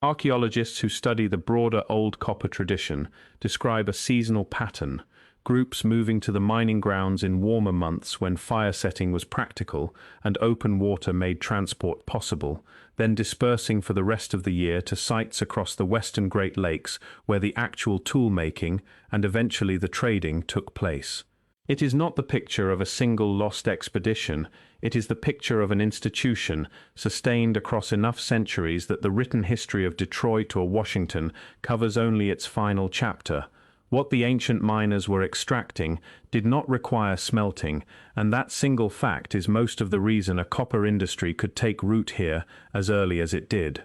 Archaeologists who study the broader old copper tradition describe a seasonal pattern, groups moving to the mining grounds in warmer months when fire setting was practical and open water made transport possible, then dispersing for the rest of the year to sites across the western Great Lakes where the actual tool-making and eventually the trading took place. It is not the picture of a single lost expedition, it is the picture of an institution sustained across enough centuries that the written history of Detroit or Washington covers only its final chapter. What the ancient miners were extracting did not require smelting, and that single fact is most of the reason a copper industry could take root here as early as it did.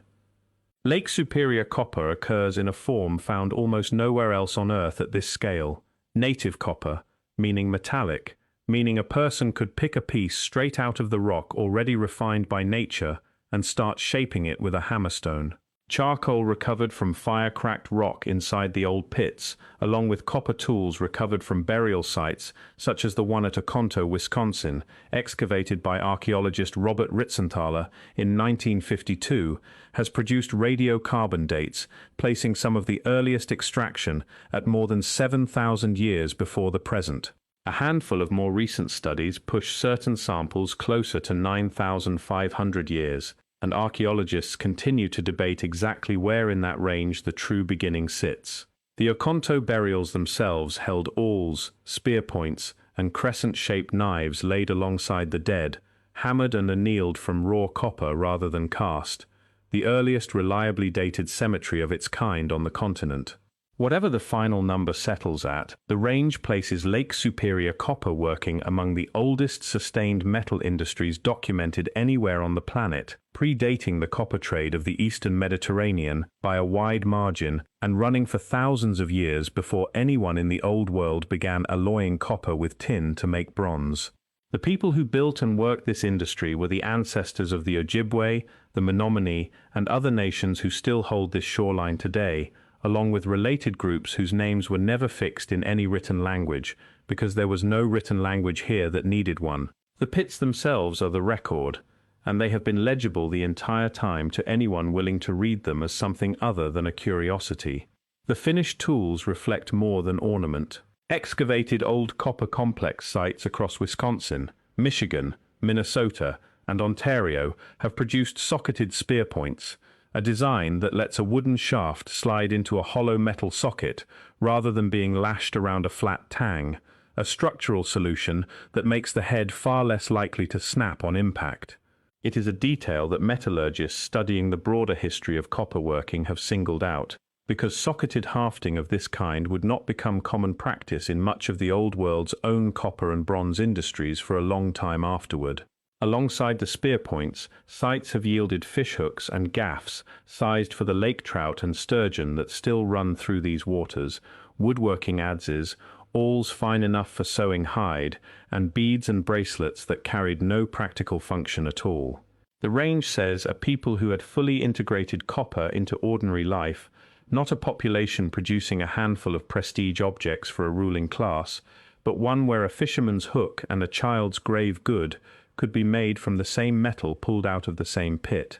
Lake Superior copper occurs in a form found almost nowhere else on Earth at this scale. Native copper, meaning metallic, meaning a person could pick a piece straight out of the rock already refined by nature and start shaping it with a hammerstone. Charcoal recovered from fire-cracked rock inside the old pits, along with copper tools recovered from burial sites, such as the one at Oconto, Wisconsin, excavated by archaeologist Robert Ritzenthaler in 1952, has produced radiocarbon dates, placing some of the earliest extraction at more than 7,000 years before the present. A handful of more recent studies push certain samples closer to 9,500 years, and archaeologists continue to debate exactly where in that range the true beginning sits. The Oconto burials themselves held awls, spear points, and crescent-shaped knives laid alongside the dead, hammered and annealed from raw copper rather than cast, the earliest reliably dated cemetery of its kind on the continent. Whatever the final number settles at, the range places Lake Superior copper working among the oldest sustained metal industries documented anywhere on the planet, predating the copper trade of the Eastern Mediterranean by a wide margin and running for thousands of years before anyone in the Old World began alloying copper with tin to make bronze. The people who built and worked this industry were the ancestors of the Ojibwe, the Menominee, and other nations who still hold this shoreline today, along with related groups whose names were never fixed in any written language, because there was no written language here that needed one. The pits themselves are the record, and they have been legible the entire time to anyone willing to read them as something other than a curiosity. The finished tools reflect more than ornament. Excavated old copper complex sites across Wisconsin, Michigan, Minnesota, and Ontario have produced socketed spear points, a design that lets a wooden shaft slide into a hollow metal socket rather than being lashed around a flat tang, a structural solution that makes the head far less likely to snap on impact. It is a detail that metallurgists studying the broader history of copper working have singled out, because socketed hafting of this kind would not become common practice in much of the Old World's own copper and bronze industries for a long time afterward. Alongside the spear points, sites have yielded fishhooks and gaffs sized for the lake trout and sturgeon that still run through these waters, woodworking adzes, awls fine enough for sewing hide, and beads and bracelets that carried no practical function at all. The range says a people who had fully integrated copper into ordinary life, not a population producing a handful of prestige objects for a ruling class, but one where a fisherman's hook and a child's grave good could be made from the same metal pulled out of the same pit.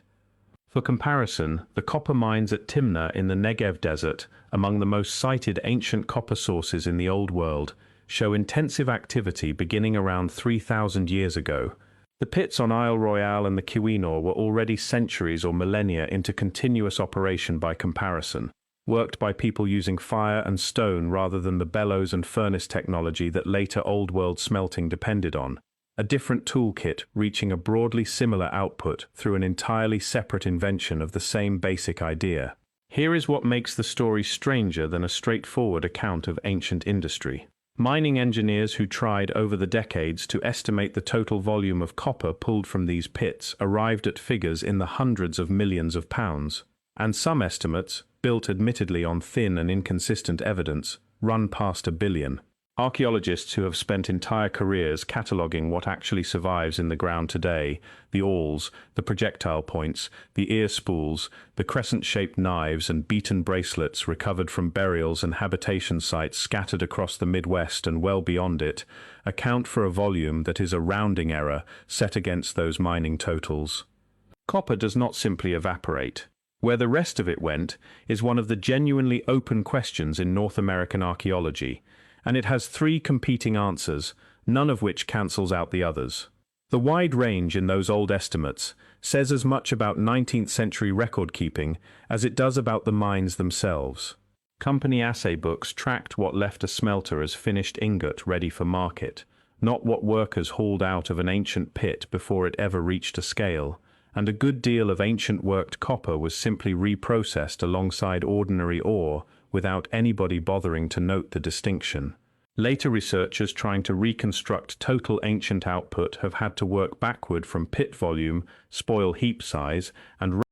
For comparison, the copper mines at Timna in the Negev desert, among the most cited ancient copper sources in the Old World, show intensive activity beginning around 3,000 years ago. The pits on Isle Royale and the Keweenaw were already centuries or millennia into continuous operation by comparison, worked by people using fire and stone rather than the bellows and furnace technology that later Old World smelting depended on. A different toolkit reaching a broadly similar output through an entirely separate invention of the same basic idea. Here is what makes the story stranger than a straightforward account of ancient industry. Mining engineers who tried over the decades to estimate the total volume of copper pulled from these pits arrived at figures in the hundreds of millions of pounds, and some estimates, built admittedly on thin and inconsistent evidence, run past 1 billion. Archaeologists who have spent entire careers cataloguing what actually survives in the ground today, the awls, the projectile points, the ear spools, the crescent-shaped knives and beaten bracelets recovered from burials and habitation sites scattered across the Midwest and well beyond it, account for a volume that is a rounding error set against those mining totals. Copper does not simply evaporate. Where the rest of it went is one of the genuinely open questions in North American archaeology, and it has three competing answers, none of which cancels out the others. The wide range in those old estimates says as much about 19th century record keeping as it does about the mines themselves. Company assay books tracked what left a smelter as finished ingot ready for market, not what workers hauled out of an ancient pit before it ever reached a scale, and a good deal of ancient worked copper was simply reprocessed alongside ordinary ore without anybody bothering to note the distinction. Later researchers trying to reconstruct total ancient output have had to work backward from pit volume, spoil heap size, and